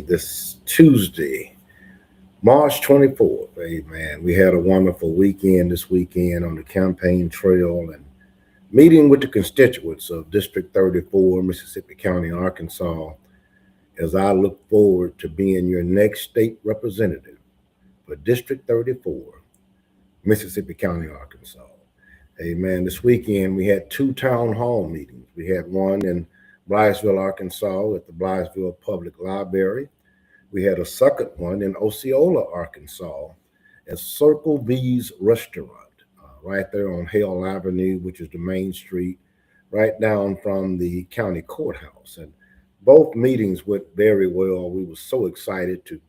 this Tuesday, March 24th. Hey, man, we had a wonderful weekend this weekend on the campaign trail and meeting with the constituents of District 34, Mississippi County, Arkansas, as I look forward to being your next state representative for District 34, Mississippi County, Arkansas. Hey, man, this weekend we had two town hall meetings. We had one in Blytheville, Arkansas at the Blytheville Public Library. We had a second one in Osceola, Arkansas at Circle V's Restaurant, right there on Hale Avenue, which is the main street, right down from the county courthouse. And both meetings went very well. We were so excited to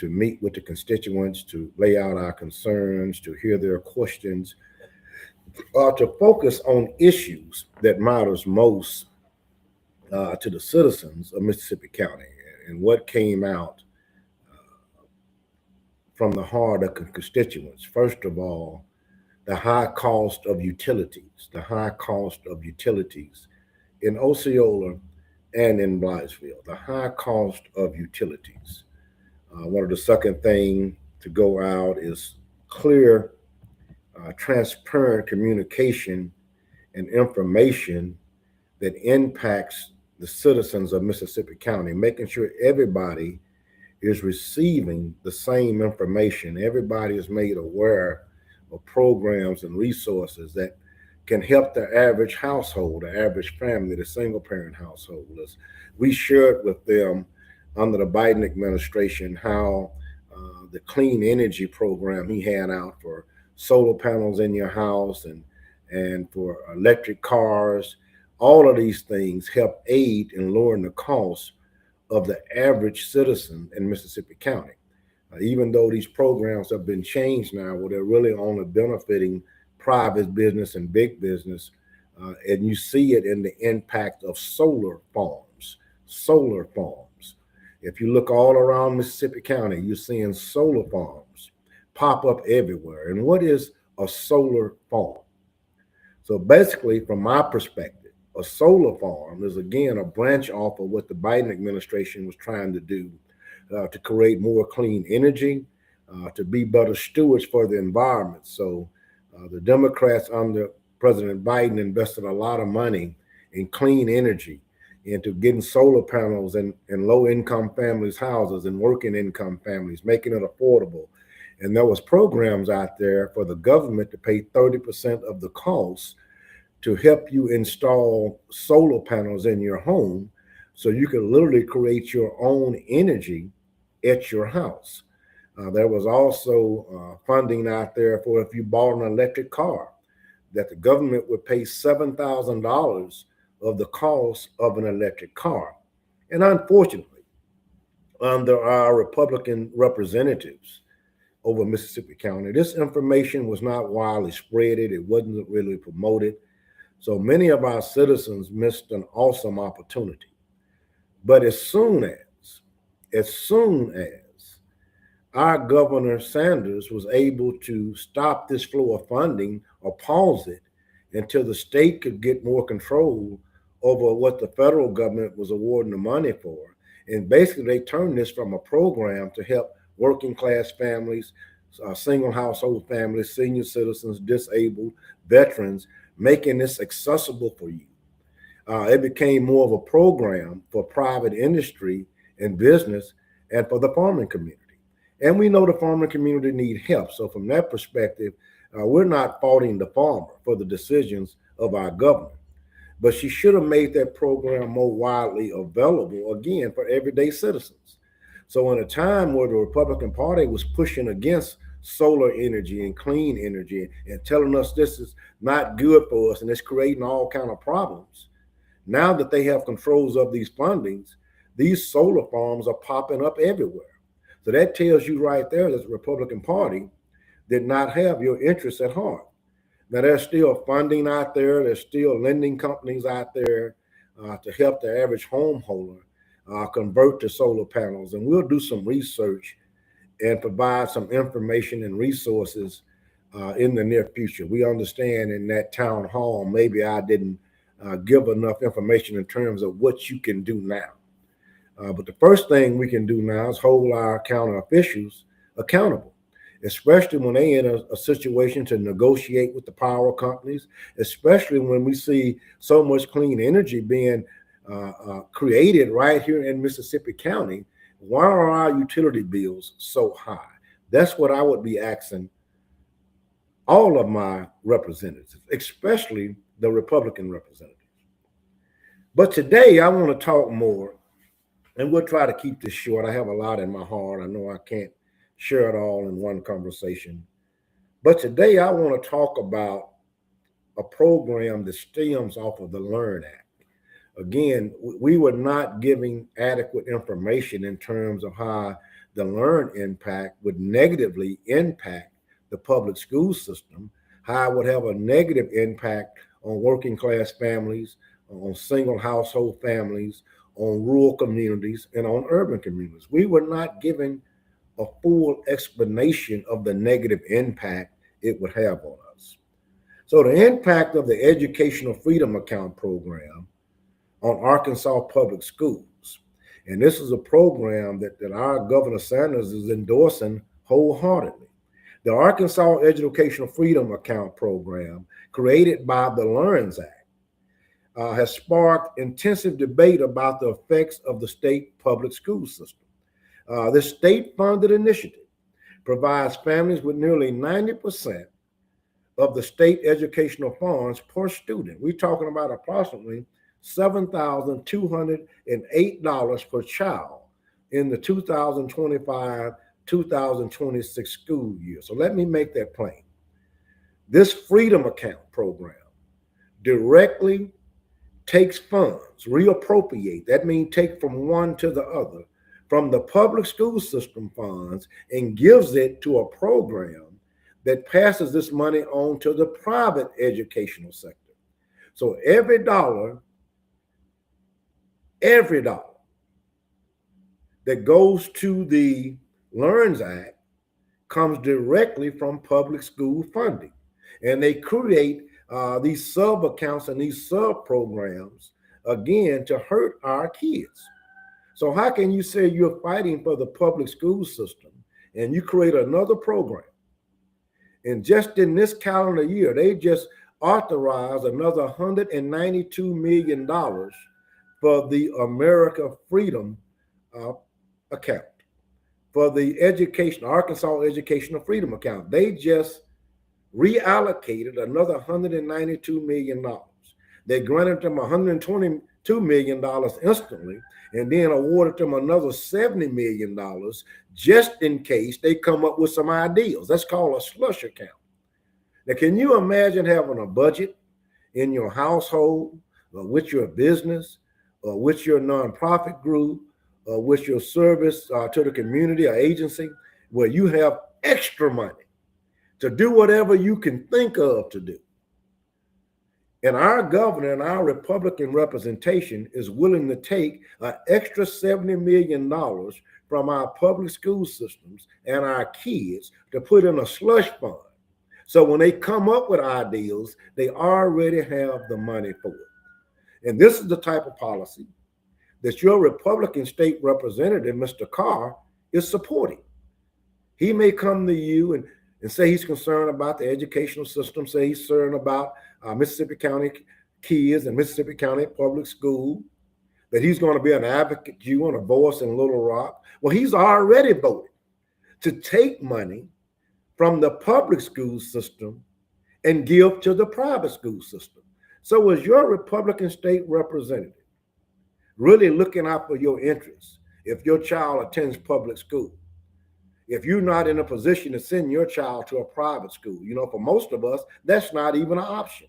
meet with the constituents, to lay out our concerns, to hear their questions, to focus on issues that matters most to the citizens of Mississippi County. And what came out from the heart of constituents, first of all, the high cost of utilities, in Osceola and in Blytheville, the high cost of utilities. One of the second thing to go out is clear, transparent communication and information that impacts the citizens of Mississippi County, making sure everybody is receiving the same information. Everybody is made aware of programs and resources that can help the average household, the average family, the single parent householders. We shared with them under the Biden administration how the clean energy program he had out for solar panels in your house and for electric cars, all of these things help aid in lowering the cost of the average citizen in Mississippi County. Even though these programs have been changed now, where they're really only benefiting private business and big business, and you see it in the impact of solar farms. Solar farms. If you look all around Mississippi County, you're seeing solar farms pop up everywhere. And what is a solar farm? So basically, from my perspective, a solar farm is, again, a branch off of what the Biden administration was trying to do to create more clean energy, to be better stewards for the environment. So the Democrats under President Biden invested a lot of money in clean energy, into getting solar panels in low-income families' houses and working income families, making it affordable. And there was programs out there for the government to pay 30% of the cost to help you install solar panels in your home so you can literally create your own energy at your house. There was also funding out there for if you bought an electric car, that the government would pay $7,000 of the cost of an electric car. And unfortunately, under our Republican representatives over Mississippi County, this information was not widely spreaded. It wasn't really promoted. So many of our citizens missed an awesome opportunity. But as soon as our Governor Sanders was able to stop this flow of funding or pause it until the state could get more control over what the federal government was awarding the money for. And basically, they turned this from a program to help working class families, single household families, senior citizens, disabled, veterans, making this accessible for you. It became more of a program for private industry and business and for the farming community. And we know the farming community need help. So from that perspective, we're not faulting the farmer for the decisions of our governor. But she should have made that program more widely available, again, for everyday citizens. So in a time where the Republican Party was pushing against solar energy and clean energy and telling us this is not good for us and it's creating all kind of problems, now that they have controls of these fundings, these solar farms are popping up everywhere. So that tells you right there that the Republican Party did not have your interests at heart. Now, there's still funding out there. There's still lending companies out there to help the average homeowner convert to solar panels. And we'll do some research and provide some information and resources in the near future. We understand in that town hall, maybe I didn't give enough information in terms of what you can do now. But the first thing we can do now is hold our county officials accountable, especially when they in a situation to negotiate with the power companies, especially when we see so much clean energy being created right here in Mississippi County. Why are our utility bills so high? That's what I would be asking all of my representatives, especially the Republican representatives. But today I want to talk more, and we'll try to keep this short. I have a lot in my heart. I know I can't share it all in one conversation. But today I want to talk about a program that stems off of the LEARN Act. Again, we were not giving adequate information in terms of how the LEARN impact would negatively impact the public school system, how it would have a negative impact on working class families, on single household families, on rural communities, and on urban communities. We were not giving a full explanation of the negative impact it would have on us. So the impact of the Educational Freedom Account program on Arkansas public schools, and this is a program that our Governor Sanders is endorsing wholeheartedly. The Arkansas Educational Freedom Account program, created by the LEARN Act, has sparked intensive debate about the effects of the state public school system. This state-funded initiative provides families with nearly 90% of the state educational funds per student. We're talking about approximately $7,208 per child in the 2025-2026 school year. So let me make that plain. This Freedom Account program directly takes funds, reappropriate, that means take from one to the other, from the public school system funds and gives it to a program that passes this money on to the private educational sector. So every dollar that goes to the LEARN Act comes directly from public school funding. And they create these sub accounts and these sub programs, again, to hurt our kids. So how can you say you're fighting for the public school system and you create another program? And just in this calendar year, they just authorized another $192 million for the America Freedom account, for the Arkansas Educational Freedom account. They just reallocated another $192 million. They granted them $122 million instantly and then awarded them another $70 million just in case they come up with some ideas. That's called a slush account. Now, can you imagine having a budget in your household, or with your business, or with your nonprofit group, or with your service to the community or agency, where you have extra money to do whatever you can think of to do? And our governor and our Republican representation is willing to take an extra $70 million from our public school systems and our kids to put in a slush fund. So when they come up with ideas, they already have the money for it. And this is the type of policy that your Republican state representative, Mr. Carr, is supporting. He may come to you and say he's concerned about the educational system, say he's concerned about Mississippi County kids and Mississippi County public school, that he's going to be an advocate, you and a voice in Little Rock. Well, he's already voted to take money from the public school system and give to the private school system. So is your Republican state representative really looking out for your interests if your child attends public school? If you're not in a position to send your child to a private school, for most of us, that's not even an option.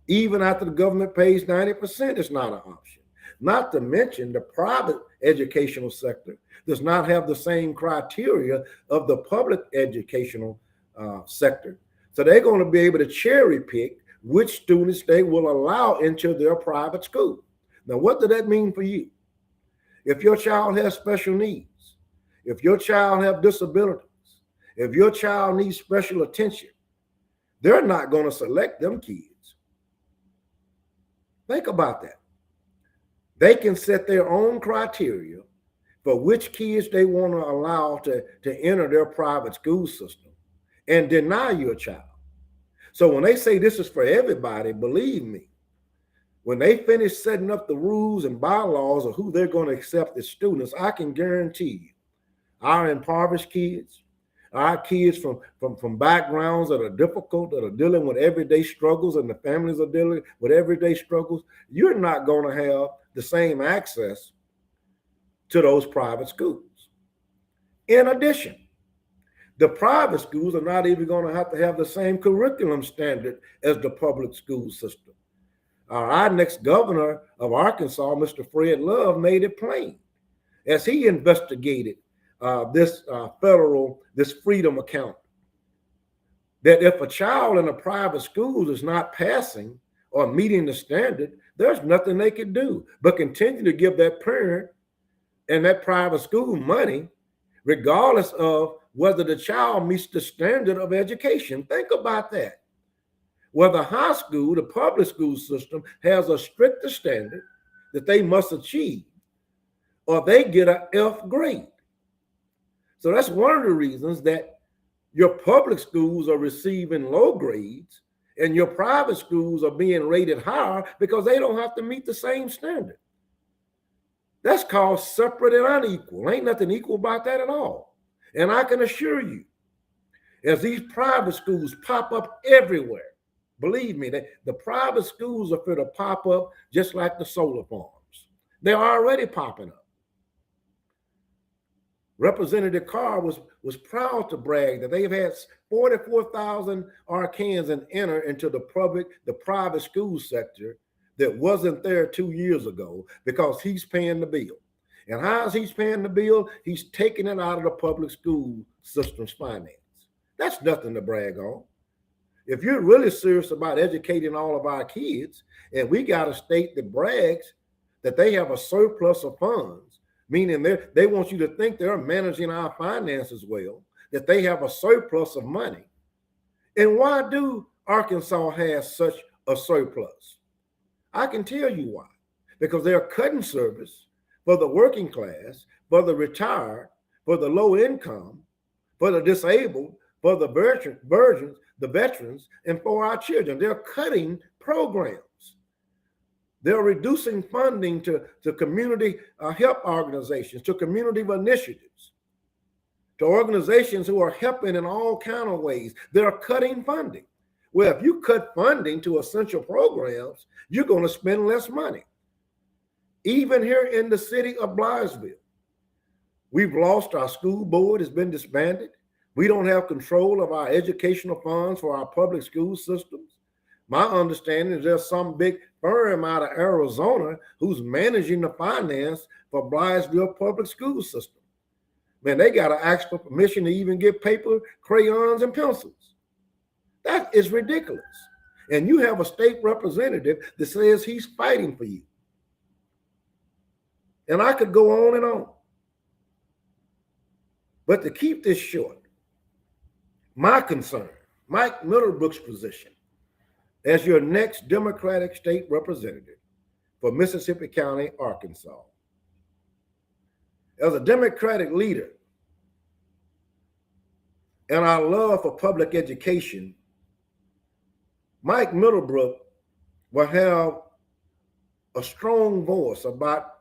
Even after the government pays 90%, it's not an option. Not to mention the private educational sector does not have the same criteria of the public educational sector. So they're going to be able to cherry pick which students they will allow into their private school. Now, what does that mean for you? If your child has special needs, if your child have disabilities, if your child needs special attention, they're not going to select them kids. Think about that. They can set their own criteria for which kids they want to allow to enter their private school system and deny your child. So when they say this is for everybody, believe me, when they finish setting up the rules and bylaws of who they're going to accept as students, I can guarantee you our impoverished kids, our kids from backgrounds that are difficult, that are dealing with everyday struggles, and the families are dealing with everyday struggles, you're not going to have the same access to those private schools. In addition, the private schools are not even going to have the same curriculum standard as the public school system. Our next governor of Arkansas, Mr. Fred Love, made it plain as he investigated this freedom account that if a child in a private school is not passing or meeting the standard, there's nothing they can do but continue to give that parent and that private school money, regardless of whether the child meets the standard of education. Think about that. Whether high school, the public school system, has a stricter standard that they must achieve, or they get an F grade. So that's one of the reasons that your public schools are receiving low grades and your private schools are being rated higher because they don't have to meet the same standard. That's called separate and unequal. Ain't nothing equal about that at all. And I can assure you, as these private schools pop up everywhere, believe me, the private schools are going to pop up just like the solar farms. They're already popping up. Representative Carr was proud to brag that they've had 44,000 Arkansans enter into the private school sector that wasn't there 2 years ago because he's paying the bill. And how is he paying the bill? He's taking it out of the public school system's finance. That's nothing to brag on. If you're really serious about educating all of our kids, and we got a state that brags that they have a surplus of funds, meaning they want you to think they're managing our finances well, that they have a surplus of money. And why do Arkansas have such a surplus? I can tell you why. Because they're cutting service for the working class, for the retired, for the low income, for the disabled, for the veterans, and for our children. They're cutting programs. They're reducing funding to community help organizations, to community initiatives, to organizations who are helping in all kinds of ways. They're cutting funding. Well, if you cut funding to essential programs, you're going to spend less money. Even here in the city of Blytheville, we've lost our school board, has been disbanded. We don't have control of our educational funds for our public school systems. My understanding is there's some big firm out of Arizona who's managing the finance for Blytheville public school system. Man, they got to ask for permission to even get paper, crayons, and pencils. That is ridiculous. And you have a state representative that says he's fighting for you. And I could go on and on. But to keep this short, my concern, Mike Middlebrook's position as your next Democratic state representative for Mississippi County, Arkansas. As a Democratic leader and our love for public education, Mike Middlebrook will have a strong voice about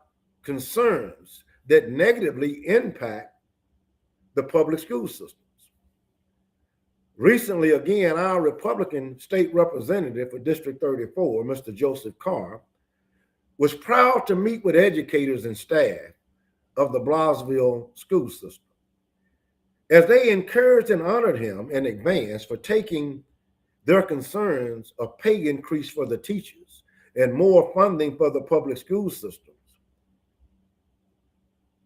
concerns that negatively impact the public school systems. Recently, again, our Republican state representative for District 34, Mr. Joseph Carr, was proud to meet with educators and staff of the Blytheville school system as they encouraged and honored him in advance for taking their concerns of pay increase for the teachers and more funding for the public school systems.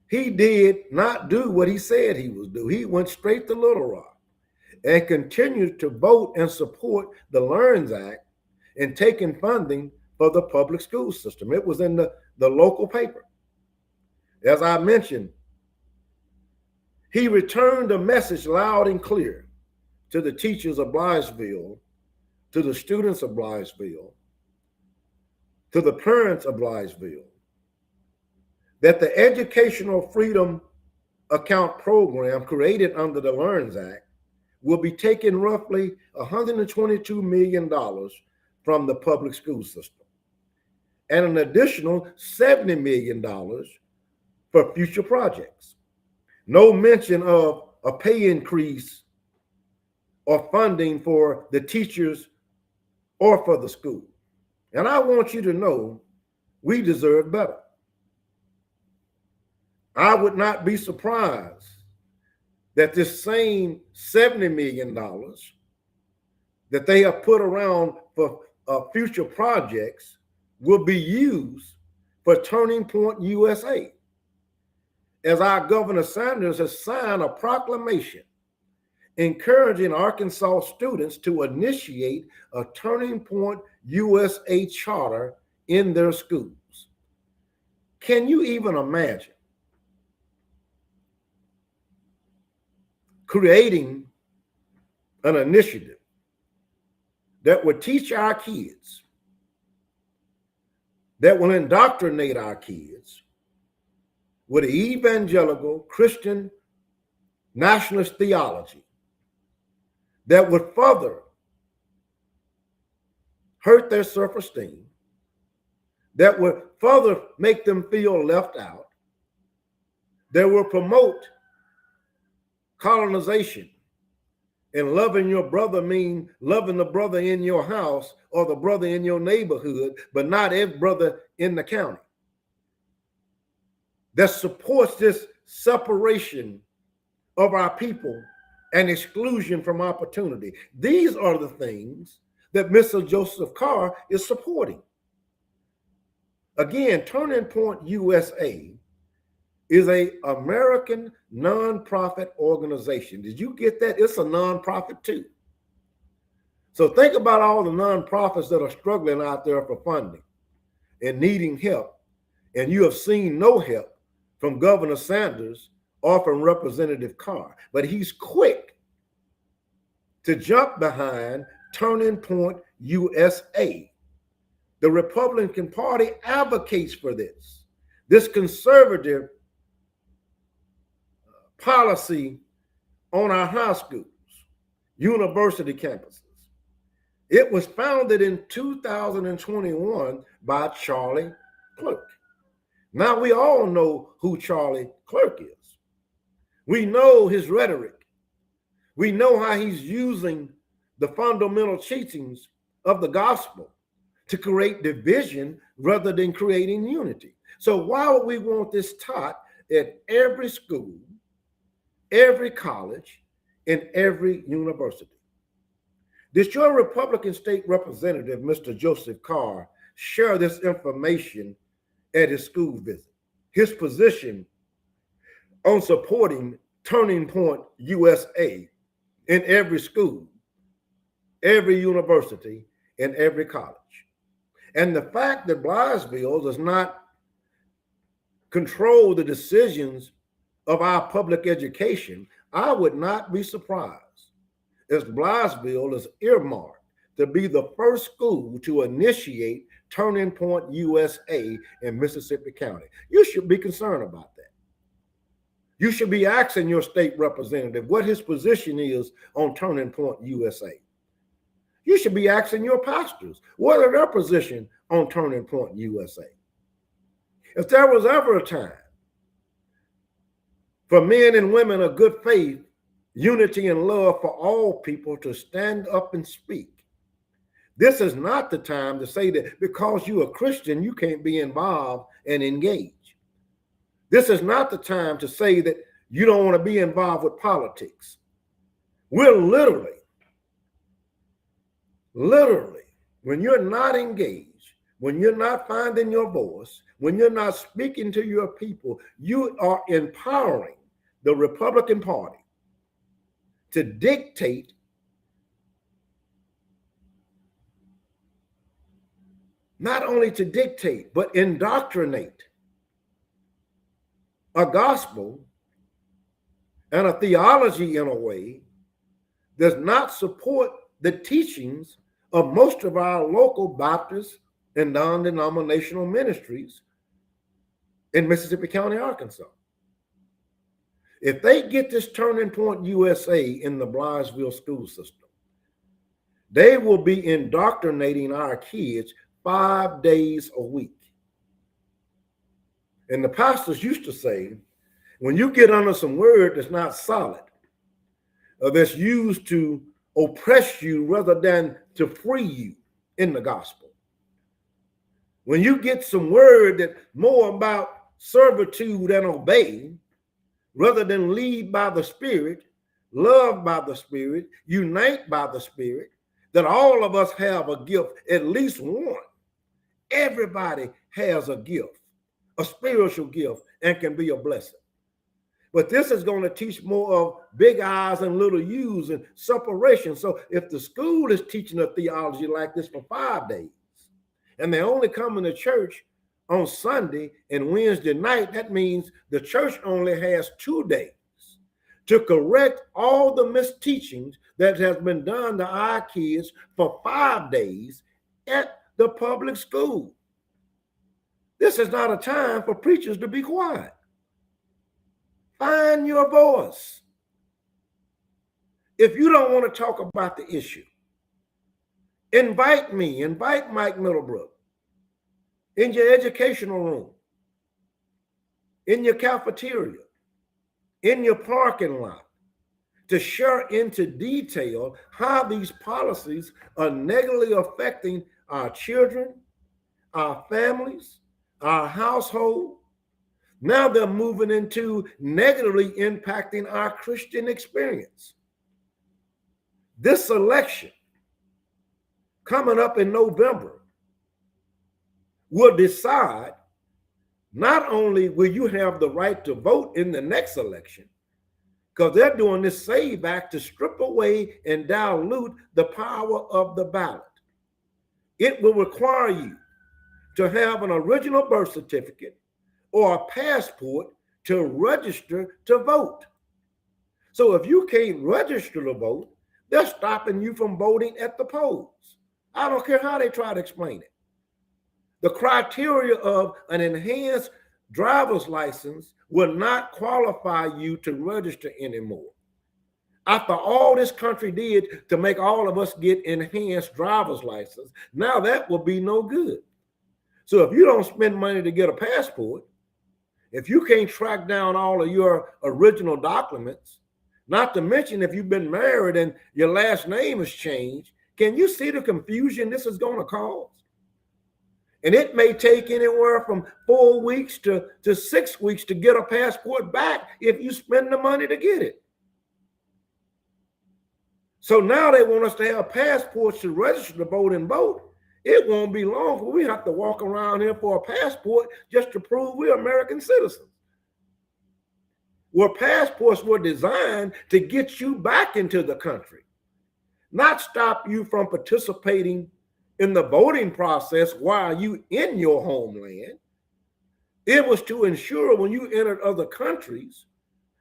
He did not do what he said he would do. He went straight to Little Rock and continued to vote and support the LEARNS Act and taking funding for the public school system. It was in the local paper. As I mentioned, he returned a message loud and clear to the teachers of Blytheville, to the students of Blytheville, to the parents of Blytheville, that the Educational Freedom Account program created under the LEARNS Act will be taking roughly $122 million from the public school system and an additional $70 million for future projects. No mention of a pay increase or funding for the teachers or for the school. And I want you to know we deserve better. I would not be surprised that this same $70 million that they have put around for future projects will be used for Turning Point USA, as our Governor Sanders has signed a proclamation encouraging Arkansas students to initiate a Turning Point USA charter in their schools. Can you even imagine creating an initiative that would teach our kids, that will indoctrinate our kids with evangelical Christian nationalist theology, that would further hurt their self-esteem, that would further make them feel left out, that will promote colonization? And loving your brother mean loving the brother in your house or the brother in your neighborhood, but not every brother in the county. That supports this separation of our people and exclusion from opportunity. These are the things that Mr. Joseph Carr is supporting. Again, Turning Point USA is an American nonprofit organization. Did you get that? It's a nonprofit too. So think about all the nonprofits that are struggling out there for funding and needing help. And you have seen no help from Governor Sanders or from Representative Carr. But he's quick to jump behind Turning Point USA. The Republican Party advocates for this. This conservative policy on our high schools, university campuses. It was founded in 2021 by Charlie Clerk. Now we all know who Charlie Clerk is. We know his rhetoric. We know how he's using the fundamental teachings of the gospel to create division rather than creating unity. So why would we want this taught at every school, every college, and every university? Did your Republican state representative, Mr. Joseph Carr, share this information at his school visit? His position on supporting Turning Point USA in every school, every university, and every college. And the fact that Blytheville does not control the decisions of our public education, I would not be surprised if Blytheville is earmarked to be the first school to initiate Turning Point USA in Mississippi County. You should be concerned about that. You should be asking your state representative what his position is on Turning Point USA. You should be asking your pastors what are their position on Turning Point USA. If there was ever a time for men and women of good faith, unity and love for all people to stand up and speak, this is not the time to say that because you're a Christian, you can't be involved and engage. This is not the time to say that you don't want to be involved with politics. We're literally, when you're not engaged, when you're not finding your voice, when you're not speaking to your people, you are empowering the Republican Party to dictate not only to dictate, but indoctrinate a gospel and a theology in a way does not support the teachings of most of our local Baptist and non-denominational ministries in Mississippi County, Arkansas. If they get this Turning Point USA in the Blytheville school system, they will be indoctrinating our kids 5 days a week. And the pastors used to say, when you get under some word that's not solid, or that's used to oppress you rather than to free you in the gospel, when you get some word that more about servitude and obey, rather than lead by the Spirit, love by the Spirit, unite by the Spirit, that all of us have a gift, at least one. Everybody has a gift, a spiritual gift, and can be a blessing. But this is going to teach more of big I's and little U's and separation. So if the school is teaching a theology like this for 5 days, and they're only coming to church on Sunday and Wednesday night, that means the church only has 2 days to correct all the misteachings that has been done to our kids for 5 days at the public school. This is not a time for preachers to be quiet. Find your voice. If you don't want to talk about the issue, invite me, invite Mike Middlebrook in your educational room, in your cafeteria, in your parking lot, to share into detail how these policies are negatively affecting our children, our families, our household. Now they're moving into negatively impacting our Christian experience. This election coming up in November will decide not only will you have the right to vote in the next election, because they're doing this SAVE Act to strip away and dilute the power of the ballot. It will require you to have an original birth certificate or a passport to register to vote. So if you can't register to vote, they're stopping you from voting at the polls. I don't care how they try to explain it. The criteria of an enhanced driver's license will not qualify you to register anymore. After all this country did to make all of us get enhanced driver's license, now that will be no good. So if you don't spend money to get a passport, if you can't track down all of your original documents, not to mention if you've been married and your last name has changed, can you see the confusion this is going to cause? And it may take anywhere from 4 weeks to 6 weeks to get a passport back if you spend the money to get it. So now they want us to have passports to register to vote and vote. It won't be long before we have to walk around here for a passport just to prove we're American citizens. Where passports were designed to get you back into the country, not stop you from participating in the voting process while you in your homeland. It was to ensure when you entered other countries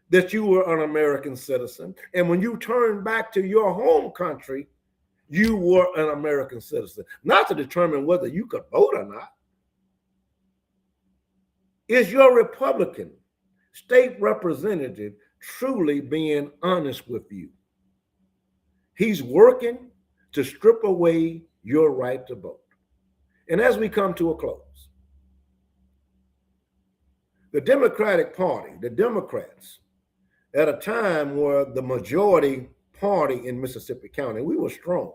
that you were an American citizen. And when you turned back to your home country, you were an American citizen, not to determine whether you could vote or not. Is your Republican state representative truly being honest with you? He's working to strip away your right to vote. And as we come to a close, the Democratic Party, the Democrats, at a time where the majority party in Mississippi County, we were strong.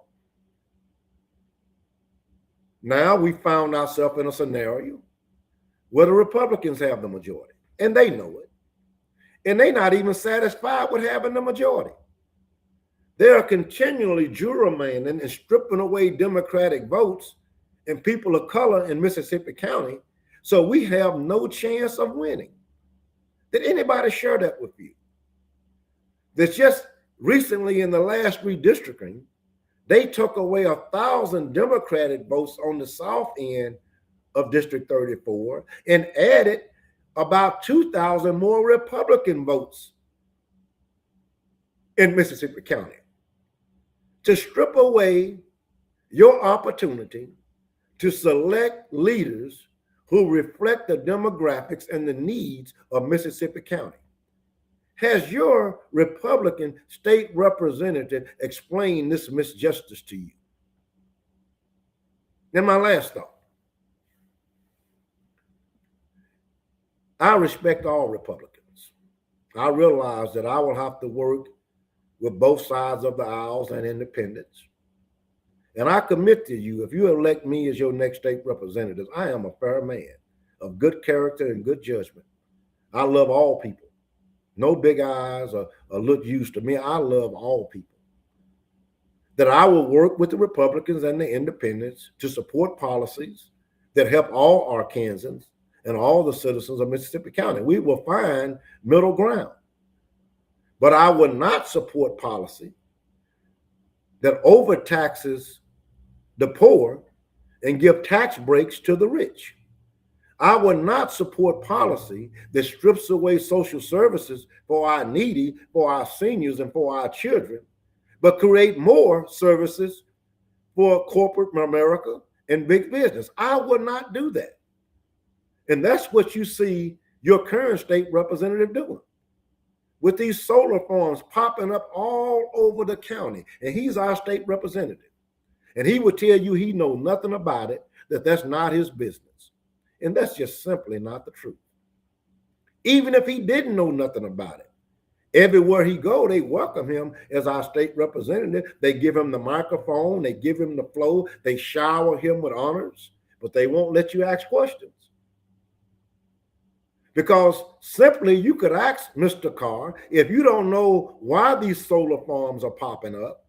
Now we found ourselves in a scenario where the Republicans have the majority, and they know it. And they're not even satisfied with having the majority. They are continually gerrymandering and stripping away Democratic votes and people of color in Mississippi County, so we have no chance of winning. Did anybody share that with you? That just recently in the last redistricting, they took away 1,000 Democratic votes on the south end of District 34 and added about 2,000 more Republican votes in Mississippi County to strip away your opportunity to select leaders who reflect the demographics and the needs of Mississippi County. Has your Republican state representative explained this misjustice to you? And my last thought, I respect all Republicans. I realize that I will have to work with both sides of the aisles and independents. And I commit to you, if you elect me as your next state representative, I am a fair man of good character and good judgment. I love all people. No big eyes or look used to me. I love all people. That I will work with the Republicans and the independents to support policies that help all Arkansans and all the citizens of Mississippi County. We will find middle ground. But I will not support policy that overtaxes the poor and give tax breaks to the rich. I will not support policy that strips away social services for our needy, for our seniors, and for our children, but create more services for corporate America and big business. I will not do that. And that's what you see your current state representative doing, with these solar farms popping up all over the county. And he's our state representative. And he would tell you he knows nothing about it, that that's not his business. And that's just simply not the truth. Even if he didn't know nothing about it, everywhere he go, they welcome him as our state representative. They give him the microphone, they give him the flow, they shower him with honors, but they won't let you ask questions. Because simply you could ask Mr. Carr, if you don't know why these solar farms are popping up,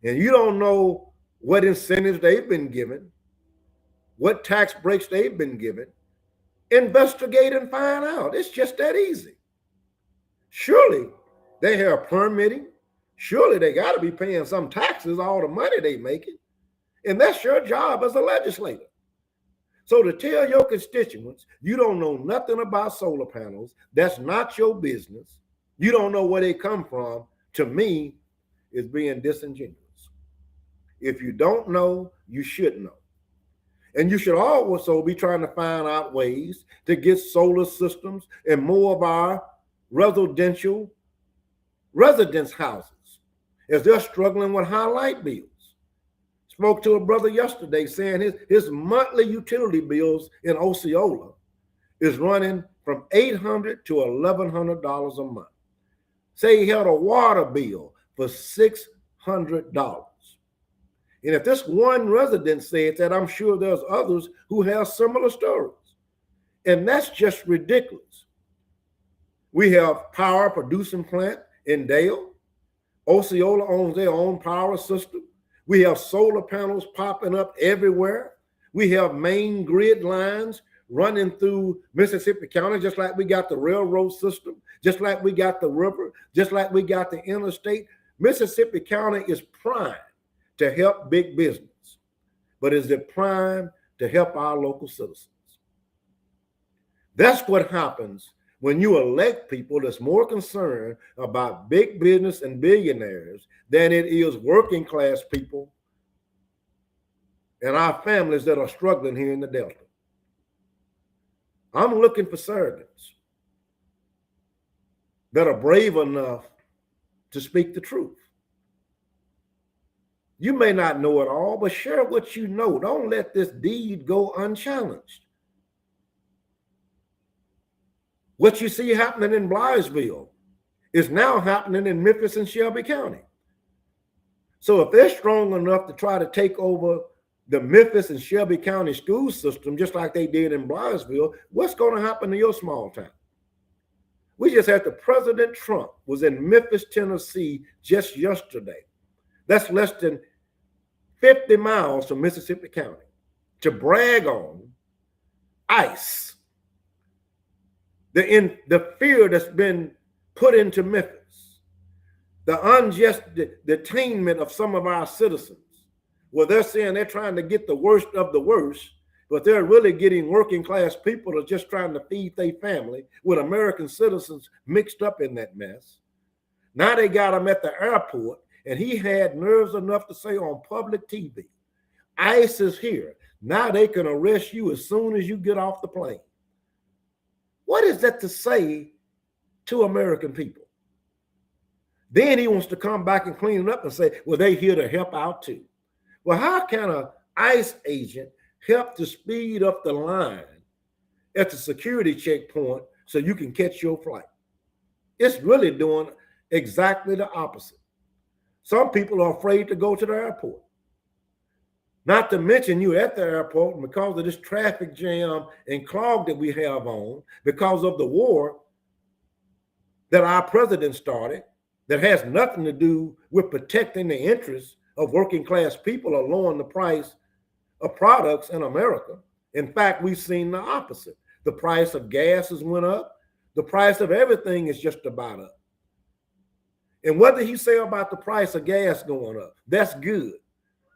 and you don't know what incentives they've been given, what tax breaks they've been given, investigate and find out. It's just that easy. Surely they have permitting. Surely they got to be paying some taxes, all the money they making. And that's your job as a legislator. So to tell your constituents you don't know nothing about solar panels, that's not your business, you don't know where they come from, to me, is being disingenuous. If you don't know, you should know. And you should also be trying to find out ways to get solar systems in more of our residence houses, as they're struggling with high light bills. Spoke to a brother yesterday saying his monthly utility bills in Osceola is running from $800 to $1,100 a month. Say he had a water bill for $600. And if this one resident said that, I'm sure there's others who have similar stories. And that's just ridiculous. We have power producing plant in Dale. Osceola owns their own power system. We have solar panels popping up everywhere. We have main grid lines running through Mississippi County, just like we got the railroad system, just like we got the river, just like we got the interstate. Mississippi County is prime to help big business, but is it prime to help our local citizens? That's what happens when you elect people that's more concerned about big business and billionaires than it is working class people and our families that are struggling here in the Delta. I'm looking for servants that are brave enough to speak the truth. You may not know it all, but share what you know. Don't let this deed go unchallenged. What you see happening in Blytheville is now happening in Memphis and Shelby County. So if they're strong enough to try to take over the Memphis and Shelby County school system, just like they did in Blytheville, what's going to happen to your small town? We just had President Trump was in Memphis, Tennessee just yesterday. That's less than 50 miles from Mississippi County, to brag on ICE, the fear that's been put into Memphis, the unjust detainment of some of our citizens, where they're saying they're trying to get the worst of the worst, but they're really getting working class people that are just trying to feed their family, with American citizens mixed up in that mess. Now they got him at the airport, and he had nerves enough to say on public TV, ICE is here. Now they can arrest you as soon as you get off the plane. What is that to say to American people? Then he wants to come back and clean it up and say, well, they're here to help out too. Well, how can an ICE agent help to speed up the line at the security checkpoint so you can catch your flight? It's really doing exactly the opposite. Some people are afraid to go to the airport. Not to mention you're at the airport, and because of this traffic jam and clog that we have on, because of the war that our president started, that has nothing to do with protecting the interests of working class people or lowering the price of products in America. In fact, we've seen the opposite. The price of gas has went up. The price of everything is just about up. And what did he say about the price of gas going up? That's good.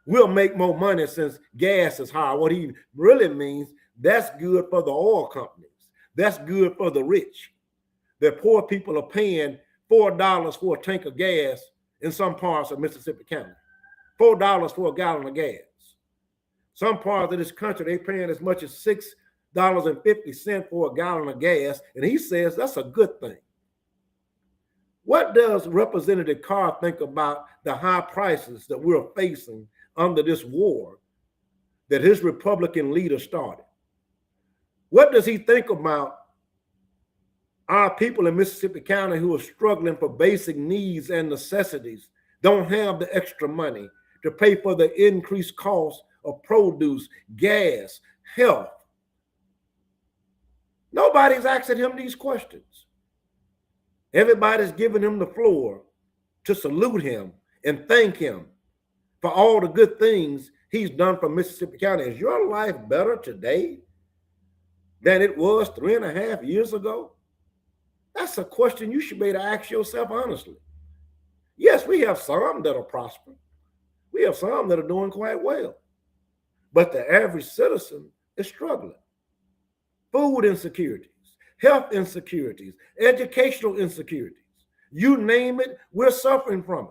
We'll make more money since gas is high. What he really means, that's good for the oil companies. That's good for the rich. The poor people are paying $4 for a tank of gas in some parts of Mississippi County. $4 for a gallon of gas. Some parts of this country, they're paying as much as $6.50 for a gallon of gas. And he says that's a good thing. What does Representative Carr think about the high prices that we're facing under this war that his Republican leader started? What does he think about our people in Mississippi County who are struggling for basic needs and necessities, don't have the extra money to pay for the increased cost of produce, gas, health? Nobody's asking him these questions. Everybody's giving him the floor to salute him and thank him for all the good things he's done for Mississippi County. Is your life better today than it was 3.5 years ago? That's a question you should be able to ask yourself honestly. Yes, we have some that are prospering. We have some that are doing quite well. But the average citizen is struggling. Food insecurities, health insecurities, educational insecurities. You name it, we're suffering from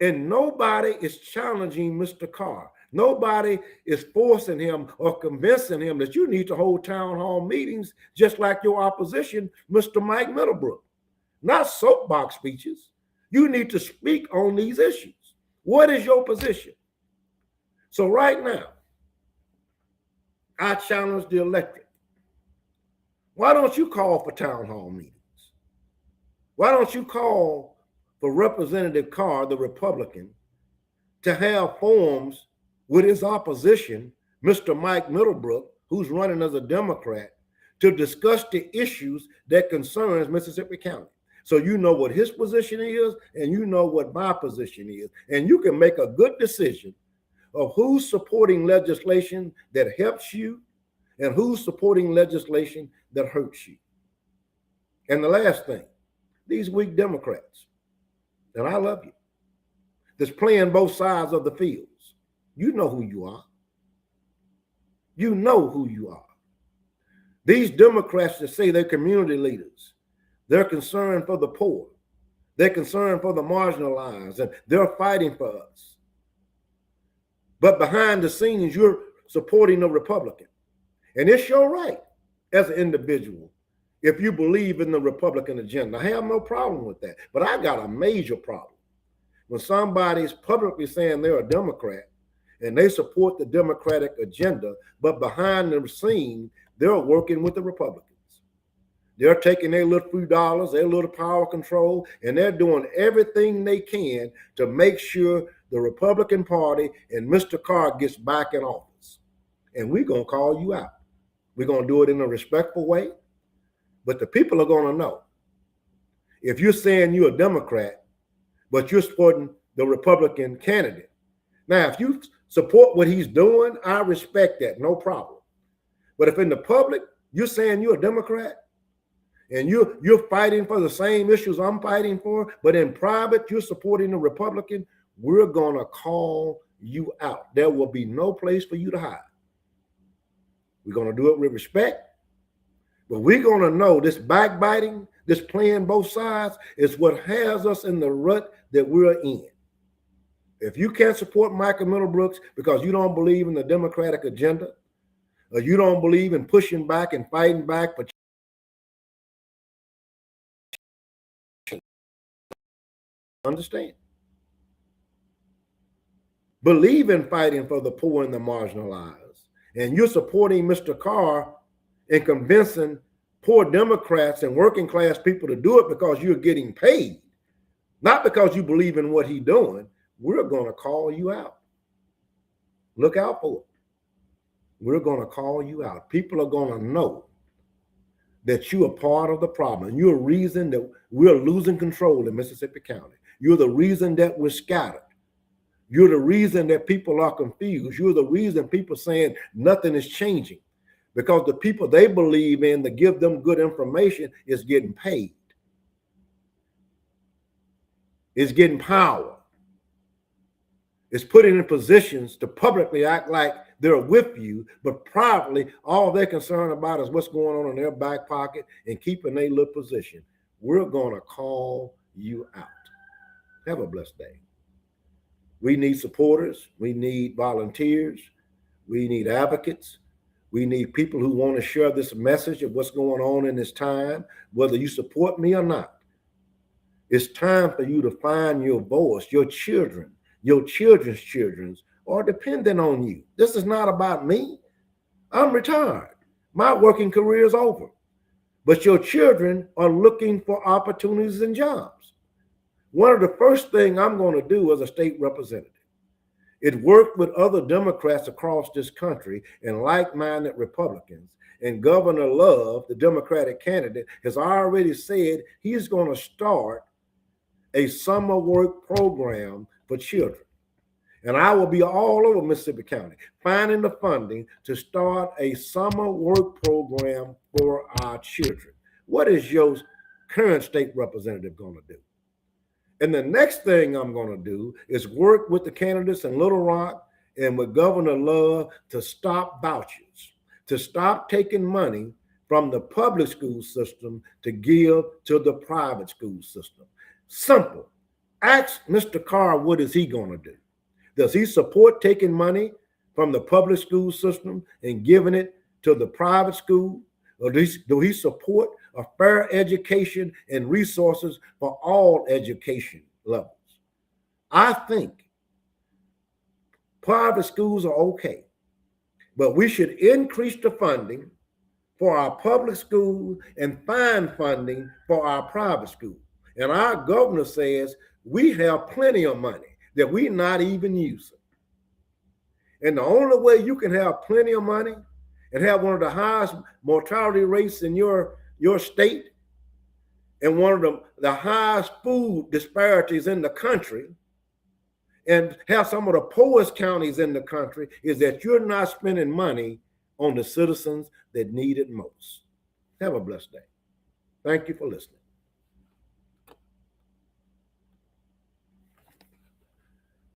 it. And nobody is challenging Mr. Carr. Nobody is forcing him or convincing him that you need to hold town hall meetings just like your opposition, Mr. Mike Middlebrook. Not soapbox speeches. You need to speak on these issues. What is your position? So right now, I challenge the electorate. Why don't you call for town hall meetings? Why don't you call for Representative Carr, the Republican, to have forums with his opposition, Mr. Mike Middlebrook, who's running as a Democrat, to discuss the issues that concerns Mississippi County. So you know what his position is, and you know what my position is, and you can make a good decision of who's supporting legislation that helps you and who's supporting legislation that hurts you. And the last thing, these weak Democrats, and I love you, that's playing both sides of the fields. You know who you are. You know who you are. These Democrats that say they're community leaders, they're concerned for the poor, they're concerned for the marginalized, and they're fighting for us. But behind the scenes, you're supporting a Republican. And it's your right as an individual if you believe in the Republican agenda. I have no problem with that. But I got a major problem when somebody's publicly saying they're a Democrat and they support the Democratic agenda, but behind the scene, they're working with the Republicans. They're taking their little few dollars, their little power control, and they're doing everything they can to make sure the Republican Party and Mr. Carr gets back in office. And we're going to call you out. We're going to do it in a respectful way, but the people are going to know. If you're saying you're a Democrat, but you're supporting the Republican candidate. Now, if you support what he's doing, I respect that, no problem. But if in the public, you're saying you're a Democrat, and you're fighting for the same issues I'm fighting for, but in private, you're supporting the Republican, we're going to call you out. There will be no place for you to hide. We're going to do it with respect, but we're going to know this backbiting, this playing both sides is what has us in the rut that we're in. If you can't support Michael Middlebrooks because you don't believe in the Democratic agenda, or you don't believe in pushing back and fighting back for change, understand. Believe in fighting for the poor and the marginalized. And you're supporting Mr. Carr and convincing poor Democrats and working class people to do it because you're getting paid, not because you believe in what he's doing. We're going to call you out. Look out for it. We're going to call you out. People are going to know that you are part of the problem. You're the reason that we're losing control in Mississippi County. You're the reason that we're scattered. You're the reason that people are confused. You're the reason people saying nothing is changing, because the people they believe in to give them good information is getting paid. It's getting power. It's putting in positions to publicly act like they're with you, but privately, all they're concerned about is what's going on in their back pocket and keeping their little position. We're going to call you out. Have a blessed day. We need supporters. We need volunteers. We need advocates. We need people who want to share this message of what's going on in this time, whether you support me or not. It's time for you to find your voice. Your children, your children's children are dependent on you. This is not about me. I'm retired. My working career is over. But your children are looking for opportunities and jobs. One of the first things I'm going to do as a state representative is work with other Democrats across this country and like-minded Republicans. And Governor Love, the Democratic candidate, has already said he's going to start a summer work program for children. And I will be all over Mississippi County finding the funding to start a summer work program for our children. What is your current state representative going to do? And the next thing I'm going to do is work with the candidates in Little Rock and with Governor Love to stop vouchers, to stop taking money from the public school system to give to the private school system. Simple. Ask Mr. Carr, what is he going to do? Does he support taking money from the public school system and giving it to the private school? Or do he support a fair education and resources for all education levels? I think private schools are okay, but we should increase the funding for our public schools and find funding for our private schools. And our governor says we have plenty of money that we're not even using. And the only way you can have plenty of money and have one of the highest mortality rates in your state and one of the highest food disparities in the country and have some of the poorest counties in the country is that you're not spending money on the citizens that need it most. Have a blessed day. Thank you for listening.